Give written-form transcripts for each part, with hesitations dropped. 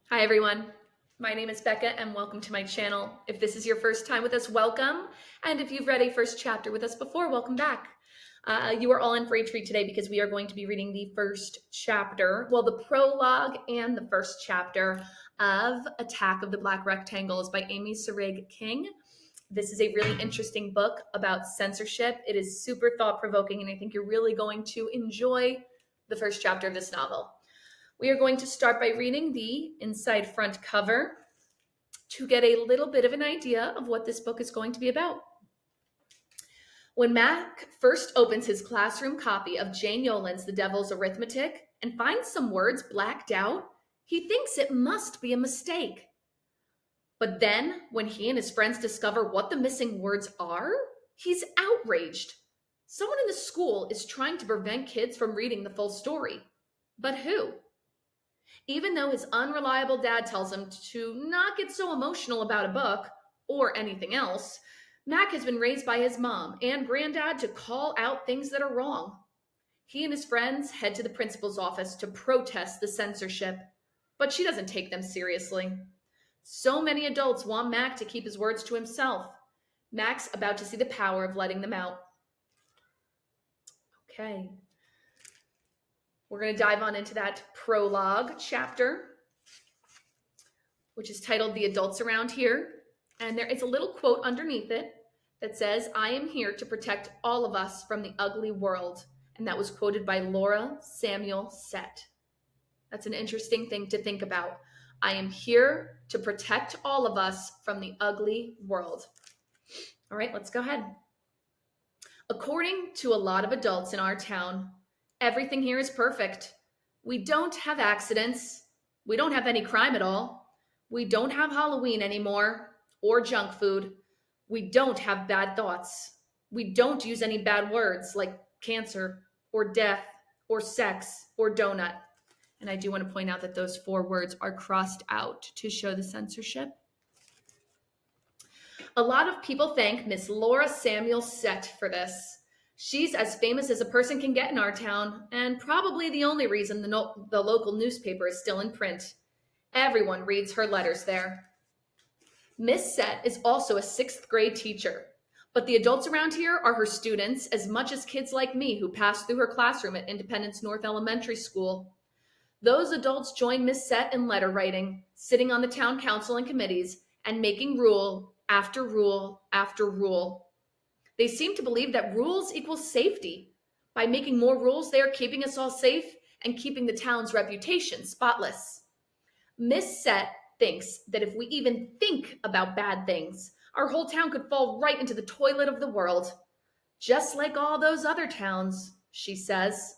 Hi everyone, my name is Becca and welcome to my channel. If this is your first time with us, welcome. And if you've read a first chapter with us before, welcome back. You are all in for a treat today because we are going to be reading the first chapter, well, the prologue and the first chapter of Attack of the Black Rectangles by Amy Sarig King. This is a really interesting book about censorship. It is super thought-provoking and I think you're really going to enjoy the first chapter of this novel. We are going to start by reading the inside front cover to get a little bit of an idea of what this book is going to be about. When Mac first opens his classroom copy of Jane Yolen's The Devil's Arithmetic and finds some words blacked out, he thinks it must be a mistake. But then, when he and his friends discover what the missing words are, he's outraged. Someone in the school is trying to prevent kids from reading the full story. But who? Even though his unreliable dad tells him to not get so emotional about a book or anything else, Mac has been raised by his mom and granddad to call out things that are wrong. He and his friends head to the principal's office to protest the censorship, but she doesn't take them seriously. So many adults want Mac to keep his words to himself. Mac's about to see the power of letting them out. Okay. We're going to dive on into that prologue chapter, which is titled The Adults Around Here. And there is a little quote underneath it that says, "I am here to protect all of us from the ugly world." And that was quoted by Laura Samuel Sett. That's an interesting thing to think about. I am here to protect all of us from the ugly world. All right, let's go ahead. According to a lot of adults in our town, everything here is perfect. We don't have accidents. We don't have any crime at all. We don't have Halloween anymore or junk food. We don't have bad thoughts. We don't use any bad words like cancer or death or sex or donut. And I do want to point out that those 4 words are crossed out to show the censorship. A lot of people thank Miss Laura Samuel Sett for this. She's as famous as a person can get in our town, and probably the only reason the local newspaper is still in print. Everyone reads her letters there. Miss Sett is also a 6th grade teacher, but the adults around here are her students as much as kids like me who pass through her classroom at Independence North Elementary School. Those adults join Miss Sett in letter writing, sitting on the town council and committees, and making rule after rule after rule. They seem to believe that rules equal safety. By making more rules, they are keeping us all safe and keeping the town's reputation spotless. Miss Sett thinks that if we even think about bad things, our whole town could fall right into the toilet of the world. Just like all those other towns, she says.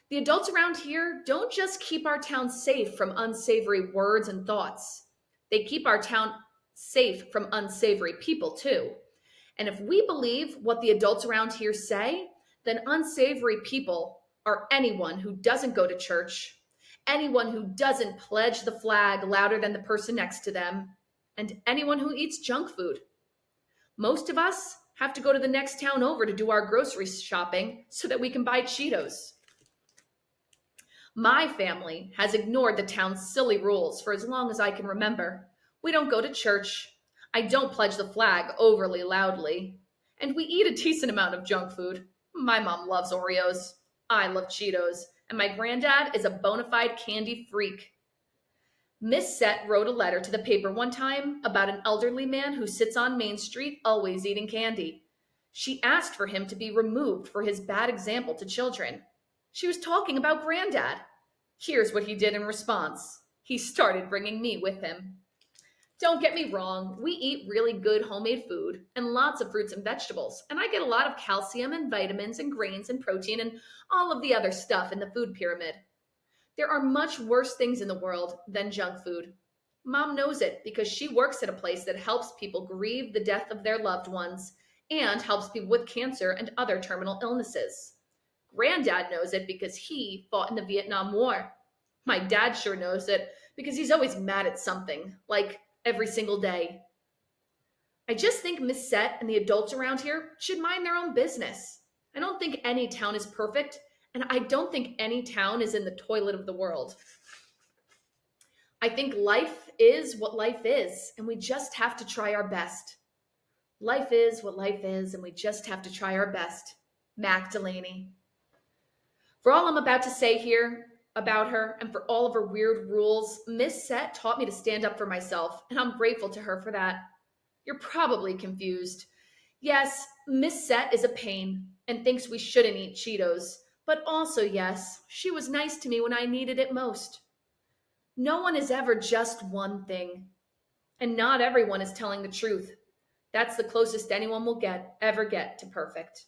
The adults around here don't just keep our town safe from unsavory words and thoughts. They keep our town safe from unsavory people too. And if we believe what the adults around here say, then unsavory people are anyone who doesn't go to church, anyone who doesn't pledge the flag louder than the person next to them, and anyone who eats junk food. Most of us have to go to the next town over to do our grocery shopping so that we can buy Cheetos. My family has ignored the town's silly rules for as long as I can remember. We don't go to church. I don't pledge the flag overly loudly. And we eat a decent amount of junk food. My mom loves Oreos. I love Cheetos. And my granddad is a bona fide candy freak. Miss Sett wrote a letter to the paper one time about an elderly man who sits on Main Street always eating candy. She asked for him to be removed for his bad example to children. She was talking about granddad. Here's what he did in response. He started bringing me with him. Don't get me wrong, we eat really good homemade food and lots of fruits and vegetables, and I get a lot of calcium and vitamins and grains and protein and all of the other stuff in the food pyramid. There are much worse things in the world than junk food. Mom knows it because she works at a place that helps people grieve the death of their loved ones and helps people with cancer and other terminal illnesses. Granddad knows it because he fought in the Vietnam War. My dad sure knows it because he's always mad at something, like every single day. I just think Miss Sett and the adults around here should mind their own business. I don't think any town is perfect, and I don't think any town is in the toilet of the world. I think life is what life is, and we just have to try our best. Life is what life is, and we just have to try our best. Mac Delaney. For all I'm about to say here about her and for all of her weird rules, Miss Set taught me to stand up for myself, and I'm grateful to her for that. You're probably confused. Yes, Miss Set is a pain and thinks we shouldn't eat Cheetos, but also, yes, she was nice to me when I needed it most. No one is ever just one thing, and not everyone is telling the truth. That's the closest anyone will ever get to perfect.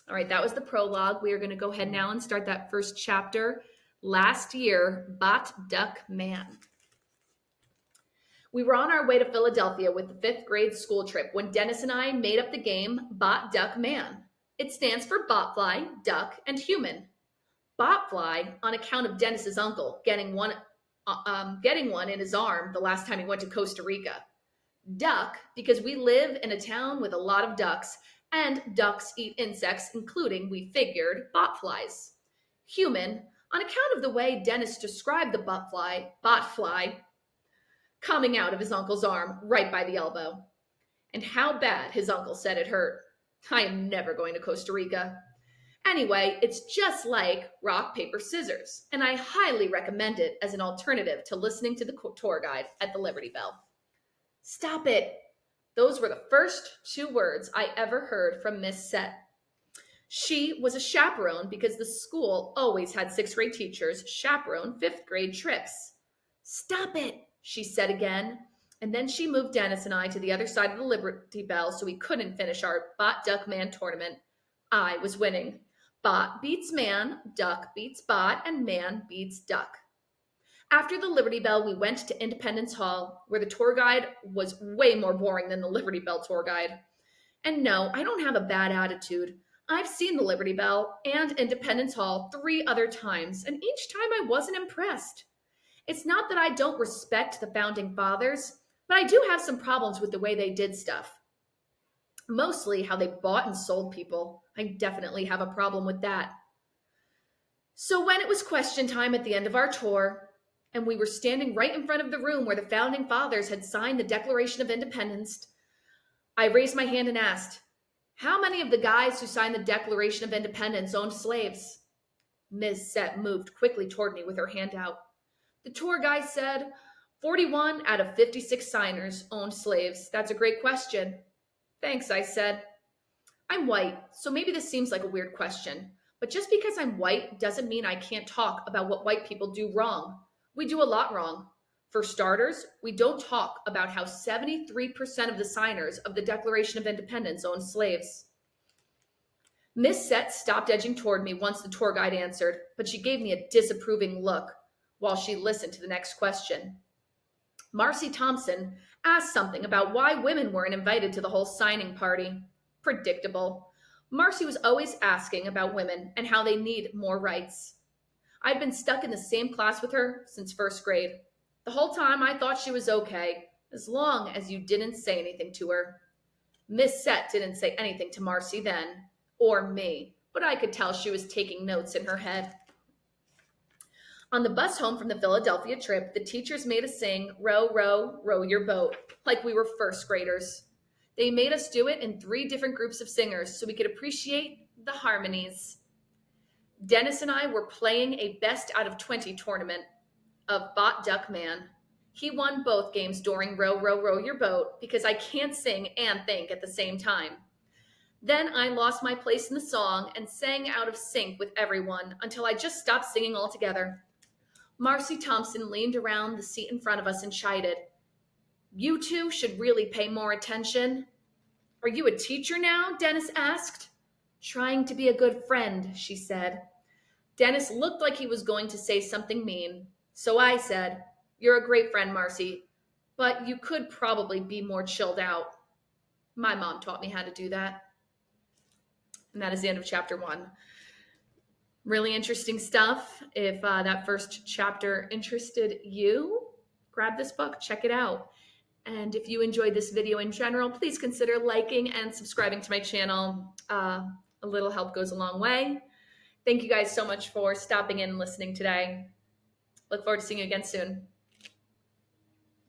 All right, that was the prologue. We are going to go ahead now and start that first chapter. Last year, Bot Duck Man. We were on our way to Philadelphia with the 5th grade school trip when Dennis and I made up the game Bot Duck Man. It stands for botfly, duck, and human. Botfly, on account of Dennis's uncle getting one in his arm the last time he went to Costa Rica. Duck, because we live in a town with a lot of ducks, and ducks eat insects, including, we figured, botflies. Human, on account of the way Dennis described the botfly coming out of his uncle's arm right by the elbow. And how bad his uncle said it hurt. I am never going to Costa Rica. Anyway, it's just like rock, paper, scissors, and I highly recommend it as an alternative to listening to the tour guide at the Liberty Bell. Stop it. Those were the first 2 words I ever heard from Miss Set. She was a chaperone because the school always had 6th grade teachers chaperone 5th grade trips. Stop it, she said again, and then she moved Dennis and I to the other side of the Liberty Bell so we couldn't finish our Bot Duck Man tournament. I was winning. Bot beats man, duck beats bot, and man beats duck. After the Liberty Bell, we went to Independence Hall, where the tour guide was way more boring than the Liberty Bell tour guide. And no, I don't have a bad attitude. I've seen the Liberty Bell and Independence Hall 3 other times, and each time I wasn't impressed. It's not that I don't respect the founding fathers, but I do have some problems with the way they did stuff. Mostly how they bought and sold people. I definitely have a problem with that. So when it was question time at the end of our tour, and we were standing right in front of the room where the founding fathers had signed the Declaration of Independence, I raised my hand and asked, how many of the guys who signed the Declaration of Independence owned slaves? Ms. Set moved quickly toward me with her hand out. The tour guide said, 41 out of 56 signers owned slaves. That's a great question. Thanks, I said. I'm white, so maybe this seems like a weird question, but just because I'm white doesn't mean I can't talk about what white people do wrong. We do a lot wrong. For starters, we don't talk about how 73% of the signers of the Declaration of Independence owned slaves. Miss Set stopped edging toward me once the tour guide answered, but she gave me a disapproving look while she listened to the next question. Marcy Thompson asked something about why women weren't invited to the whole signing party. Predictable. Marcy was always asking about women and how they need more rights. I'd been stuck in the same class with her since 1st grade. The whole time I thought she was okay, as long as you didn't say anything to her. Miss Set didn't say anything to Marcy then, or me, but I could tell she was taking notes in her head. On the bus home from the Philadelphia trip, the teachers made us sing Row, Row, Row Your Boat, like we were 1st graders. They made us do it in 3 different groups of singers so we could appreciate the harmonies. Dennis and I were playing a best out of 20 tournament of Bot Duck Man. He won both games during Row, Row, Row Your Boat because I can't sing and think at the same time. Then I lost my place in the song and sang out of sync with everyone until I just stopped singing altogether. Marcy Thompson leaned around the seat in front of us and chided, "You two should really pay more attention." "Are you a teacher now?" Dennis asked. "Trying to be a good friend," she said. Dennis looked like he was going to say something mean, so I said, "You're a great friend, Marcy, but you could probably be more chilled out." My mom taught me how to do that. And that is the end of chapter 1. Really interesting stuff. If that first chapter interested you, grab this book, check it out. And if you enjoyed this video in general, please consider liking and subscribing to my channel. A little help goes a long way. Thank you guys so much for stopping in and listening today. Look forward to seeing you again soon.